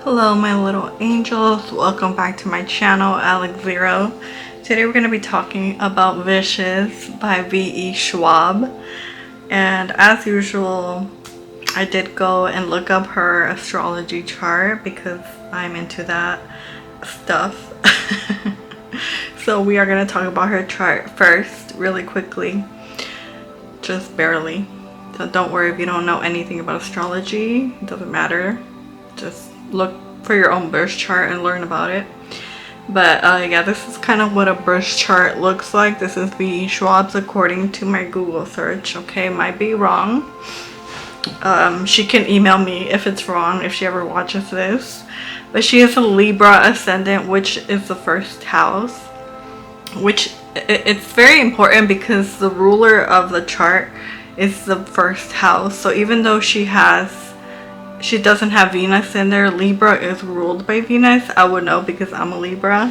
Hello my little angels, welcome back to my channel, Alexxx. Today we're going to be talking about Vicious by V.E. Schwab, and as usual I did go and look up her astrology chart because I'm into that stuff. So we are going to talk about her chart first really quickly, just barely. So don't worry if you don't know anything about astrology, it doesn't matter, just look for your own birth chart and learn about it. But yeah, this is kind of what a birth chart looks like. This is V.E. Schwab's according to my Google search. Okay, might be wrong. She can email me if it's wrong, if she ever watches this. But she is a Libra ascendant, which is the first house, which it's very important because the ruler of the chart is the first house. So even though she doesn't have Venus in there, Libra is ruled by Venus. I would know because I'm a Libra.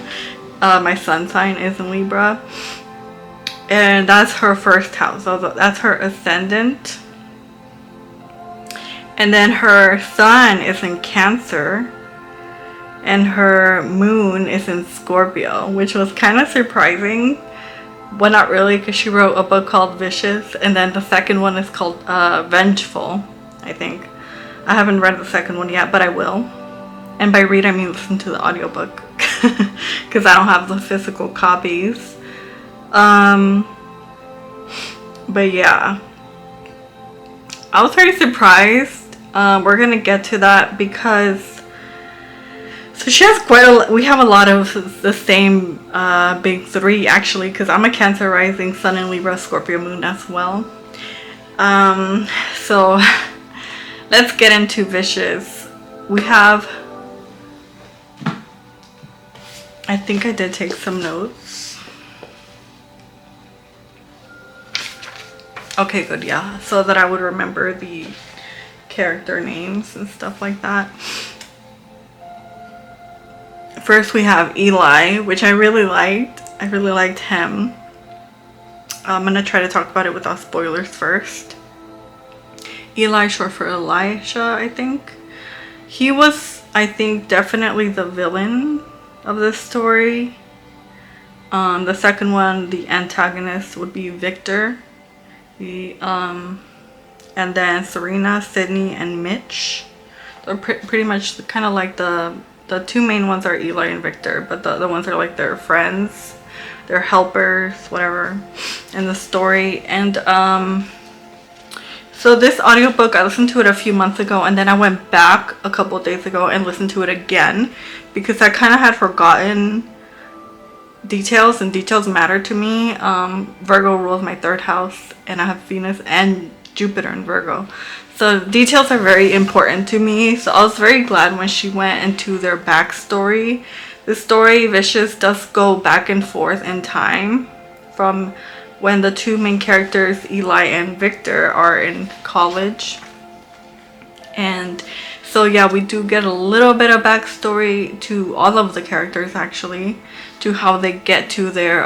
My sun sign is in Libra, and that's her first house, so that's her ascendant. And then her sun is in Cancer and her moon is in Scorpio, which was kind of surprising. Well, not really, because she wrote a book called Vicious, and then the second one is called Vengeful, I think. I haven't read the second one yet, but I will. And by read I mean listen to the audiobook because I don't have the physical copies. But yeah, I was very surprised. We're gonna get to that because so she has we have a lot of the same big three actually, because I'm a Cancer rising, Sun in Libra, Scorpio moon as well. So let's get into Vicious. We have, I think I did take some notes. Okay, good, yeah, so that I would remember the character names and stuff like that. First we have Eli, which I really liked. I really liked him. I'm gonna try to talk about it without spoilers first. Eli, short for Elisha, I think. He was, I think, definitely the villain of this story. The second one, the antagonist, would be Victor. And then Serena, Sydney, and Mitch. They're pretty much kind of like the two main ones are Eli and Victor, but the other ones are like their friends, their helpers, whatever, in the story. And so this audiobook, I listened to it a few months ago, and then I went back a couple of days ago and listened to it again because I kind of had forgotten details, and details matter to me. Virgo rules my third house, and I have Venus and Jupiter in Virgo. So details are very important to me. So I was very glad when she went into their backstory. The story, Vicious, does go back and forth in time from when the two main characters, Eli and Victor, are in college. And so yeah, we do get a little bit of backstory to all of the characters actually, to how they get to their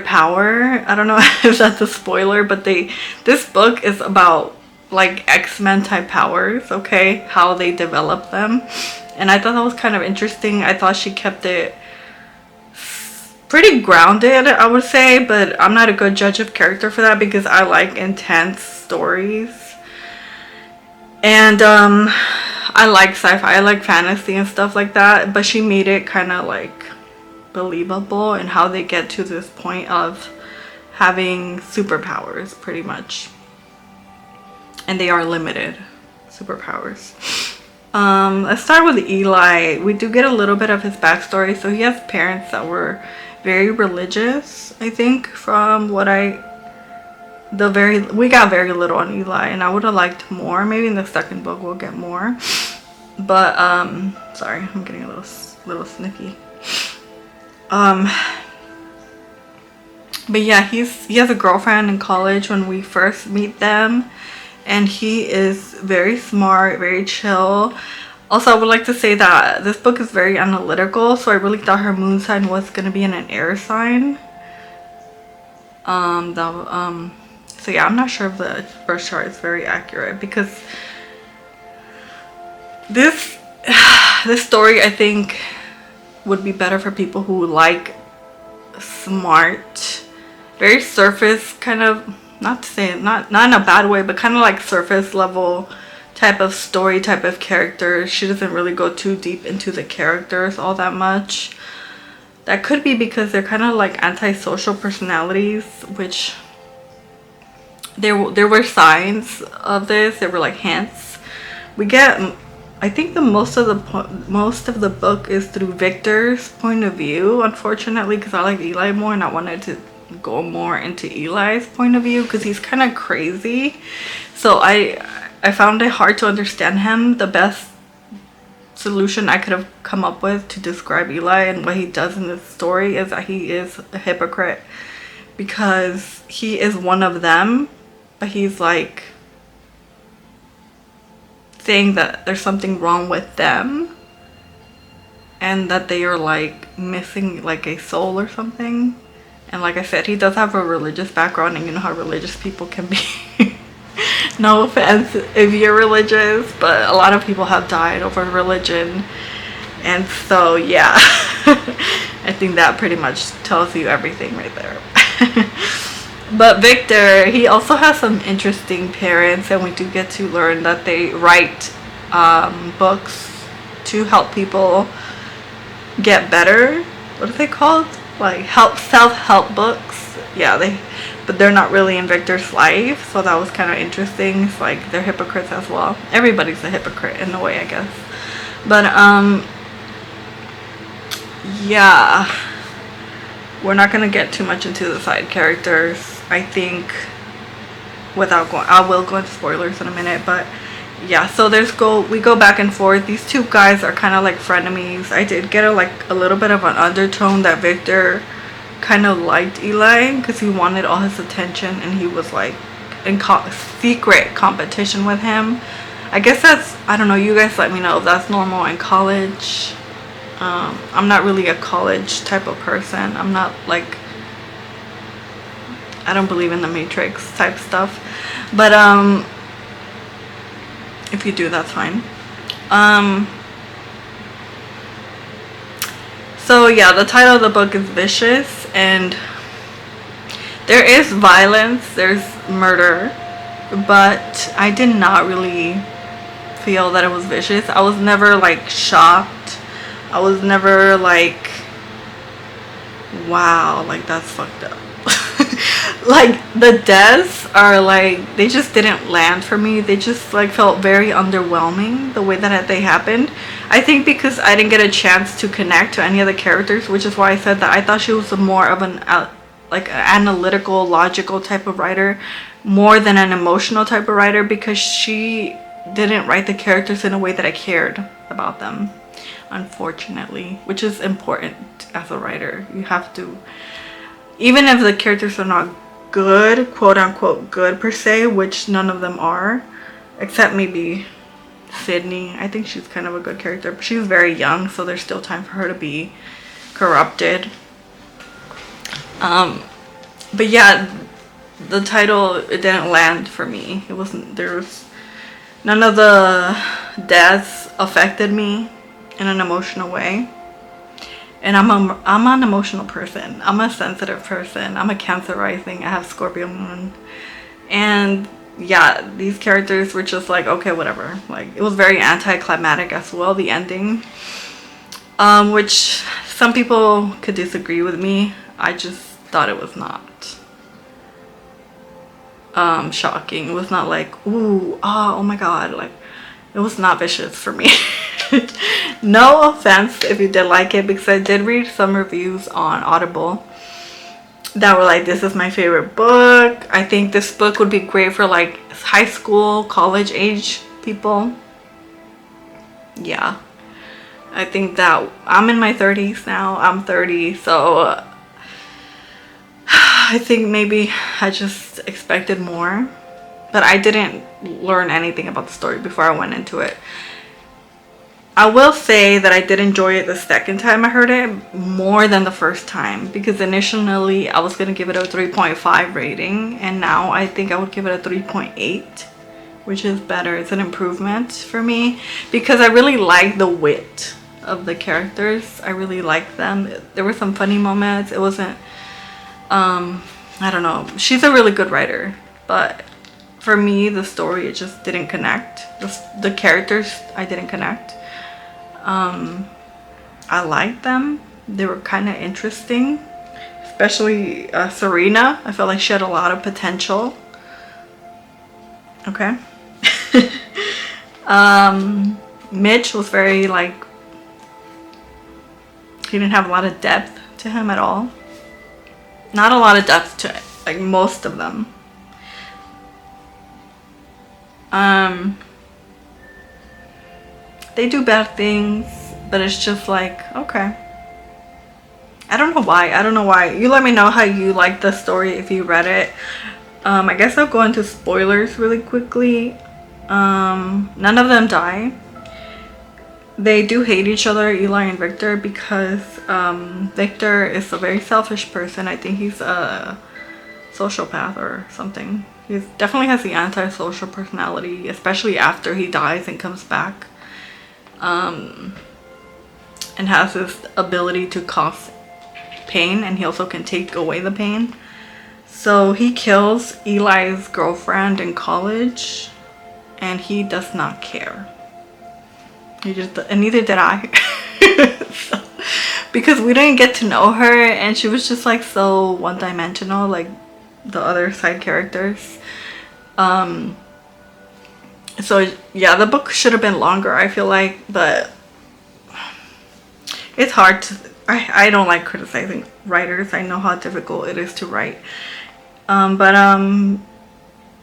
power. I don't know if that's a spoiler, but this book is about like X-Men type powers, okay, how they develop them. And I thought that was kind of interesting. I thought she kept it pretty grounded, I would say, but I'm not a good judge of character for that because I like intense stories. And I like sci-fi, I like fantasy and stuff like that, but she made it kind of like believable and how they get to this point of having superpowers pretty much, and they are limited superpowers. Let's start with Eli. We do get a little bit of his backstory. So he has parents that were very religious, I think, from what we got very little on Eli, and I would have liked more. Maybe in the second book we'll get more, but sorry, I'm getting a little sniffy. But yeah, he has a girlfriend in college when we first meet them, and he is very smart, very chill. Also, I would like to say that this book is very analytical, so I really thought her moon sign was going to be in an air sign. So yeah, I'm not sure if the birth chart is very accurate because this this story, I think, would be better for people who like smart, very surface kind of, not to say not in a bad way, but kind of like surface level type of story, type of character. She doesn't really go too deep into the characters all that much. That could be because they're kind of like antisocial personalities, which there were signs of this. There were like hints. We get, I think, the most of the book is through Victor's point of view, unfortunately, because I like Eli more and I wanted to go more into Eli's point of view because he's kind of crazy. So I found it hard to understand him. The best solution I could have come up with to describe Eli and what he does in this story is that he is a hypocrite, because he is one of them, but he's like saying that there's something wrong with them and that they are like missing like a soul or something. And like I said, he does have a religious background, and you know how religious people can be. No offense if you're religious, but a lot of people have died over religion. And so yeah, I think that pretty much tells you everything right there. But Victor, he also has some interesting parents, and we do get to learn that they write books to help people get better. What are they called? Like self-help books. Yeah, but they're not really in Victor's life, so that was kind of interesting. It's like they're hypocrites as well. Everybody's a hypocrite in a way, I guess. But yeah, we're not gonna get too much into the side characters, I think, without going, I will go into spoilers in a minute. But yeah, so we go back and forth. These two guys are kind of like frenemies. I did get a little bit of an undertone that Victor kind of liked Eli because he wanted all his attention, and he was like in secret competition with him. I guess that's, I don't know, you guys let me know if that's normal in college. I'm not really a college type of person. I'm not like, I don't believe in the Matrix type stuff, but if you do, that's fine. So yeah, the title of the book is Vicious, and there is violence, there's murder, but I did not really feel that it was vicious. I was never like shocked. I was never like, wow, like that's fucked up. Like the deaths are like, they just didn't land for me. They just like felt very underwhelming the way that they happened. I think because I didn't get a chance to connect to any of the characters, which is why I said that I thought she was more of an like an analytical, logical type of writer more than an emotional type of writer, because she didn't write the characters in a way that I cared about them, unfortunately, which is important as a writer. You have to, even if the characters are not good, quote unquote good per se, which none of them are, except maybe Sydney. I think she's kind of a good character, but she's very young, so there's still time for her to be corrupted. But yeah, the title, it didn't land for me. It wasn't, there was none of the deaths affected me in an emotional way. And I'm an emotional person. I'm a sensitive person. I'm a Cancer rising. I have Scorpio moon. And yeah, these characters were just like, okay, whatever. Like, it was very anticlimactic as well, the ending. Which some people could disagree with me. I just thought it was not shocking. It was not like, ooh, oh my god. Like, it was not vicious for me. No offense if you did like it, because I did read some reviews on Audible that were like, this is my favorite book. I think this book would be great for like high school, college age people. Yeah, I think that I'm in my 30s now. I'm 30, so I think maybe I just expected more, but I didn't learn anything about the story before I went into it. I will say that I did enjoy it the second time I heard it more than the first time, because initially I was going to give it a 3.5 rating, and now I think I would give it a 3.8 which is better. It's an improvement for me because I really like the wit of the characters. I really like them. There were some funny moments. It wasn't I don't know. She's a really good writer, but for me, the story, it just didn't connect. The characters, I didn't connect. I liked them. They were kind of interesting, especially Serena. I felt like she had a lot of potential. Okay. Mitch was very like, he didn't have a lot of depth to him at all. Not a lot of depth to like most of them. They do bad things, but it's just like, okay. I don't know why. You let me know how you like the story if you read it. I guess I'll go into spoilers really quickly. None of them die. They do hate each other, Eli and Victor, because Victor is a very selfish person. I think he's a sociopath or something. He definitely has the antisocial personality, especially after he dies and comes back. And has this ability to cause pain, and he also can take away the pain. So he kills Eli's girlfriend in college, and he does not care. And neither did I. So, because we didn't get to know her, and she was just like so one-dimensional, like the other side characters. So yeah, the book should have been longer, I feel like, but it's hard to, I don't like criticizing writers. I know how difficult it is to write.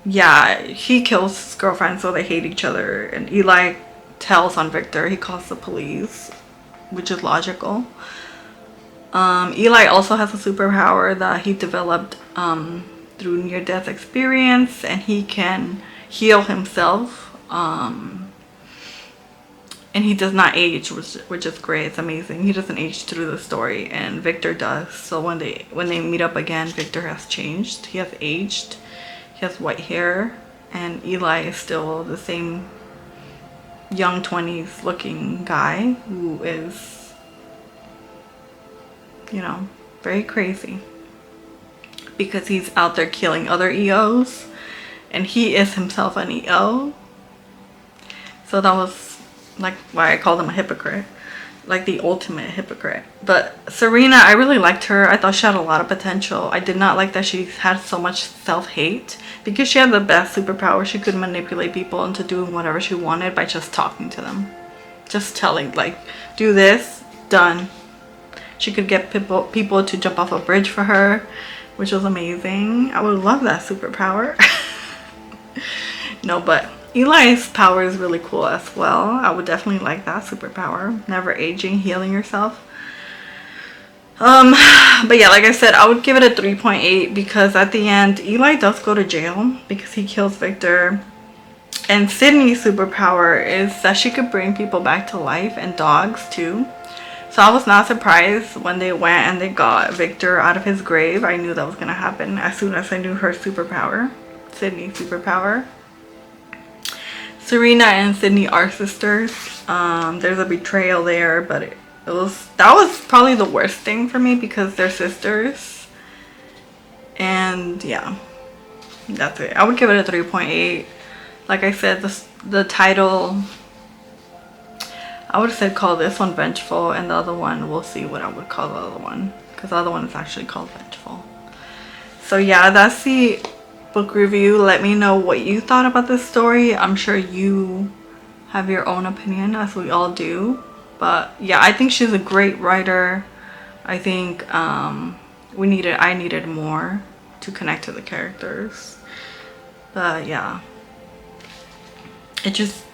Yeah, he kills his girlfriend, so they hate each other, and Eli tells on Victor. He calls the police, which is logical. Eli also has a superpower that he developed through near-death experience, and he can heal himself. And he does not age, which is great. It's amazing. He doesn't age through the story, and Victor does. So when they meet up again, Victor has changed. He has aged. He has white hair, and Eli is still the same young 20s looking guy who is, you know, very crazy because he's out there killing other EOs, and he is himself an EO. So that was like why I called him a hypocrite, like the ultimate hypocrite. But Serena, I really liked her. I thought she had a lot of potential. I did not like that she had so much self-hate, because she had the best superpower. She could manipulate people into doing whatever she wanted by just talking to them, just telling, like, do this, done. She could get people to jump off a bridge for her, which was amazing. I would love that superpower. No, but Eli's power is really cool as well. I would definitely like that superpower. Never aging, healing yourself. But yeah, like I said, I would give it a 3.8 because at the end, Eli does go to jail because he kills Victor. And Sydney's superpower is that she could bring people back to life, and dogs too. So I was not surprised when they went and they got Victor out of his grave. I knew that was going to happen as soon as I knew her superpower, Sydney's superpower. Serena and Sydney are sisters. There's a betrayal there, but that was probably the worst thing for me because they're sisters. And yeah, that's it. I would give it a 3.8. Like I said, the title, I would have said call this one Vengeful, and the other one, we'll see what I would call the other one, because the other one is actually called Vengeful. So yeah, that's the book review. Let me know what you thought about this story. I'm sure you have your own opinion, as we all do. But yeah, I think she's a great writer. I think I needed more to connect to the characters. But yeah, it just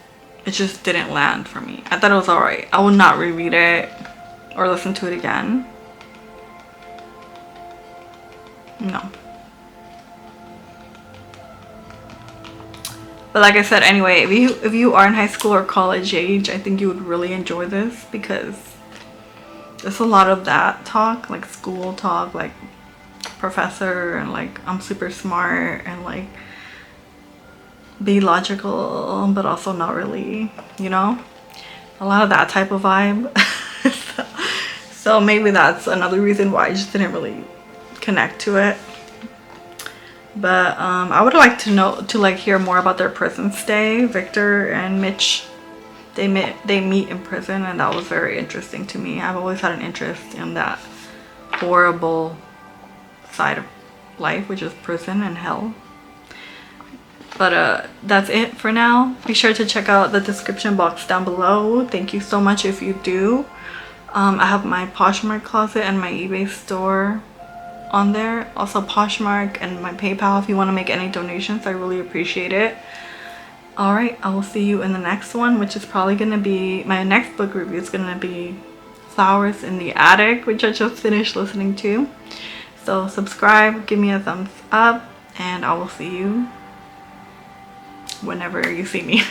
didn't land for me. I thought it was alright. I would not reread it or listen to it again. No. But like I said, anyway, if you are in high school or college age, I think you would really enjoy this because there's a lot of that talk, like school talk, like professor, and like I'm super smart, and like be logical but also not really, you know, a lot of that type of vibe. So maybe that's another reason why I just didn't really connect to it. But I would like to know, to like hear more about their prison stay. Victor and Mitch, they meet in prison, and that was very interesting to me. I've always had an interest in that horrible side of life, which is prison and hell. But that's it for now. Be sure to check out the description box down below. Thank you so much if you do. I have my Poshmark closet and my eBay store on there. Also Poshmark and my PayPal if you want to make any donations. I really appreciate it. Alright, I will see you in the next one, which is probably going to be, my next book review is going to be Flowers in the Attic, which I just finished listening to. So subscribe, give me a thumbs up, and I will see you whenever you see me.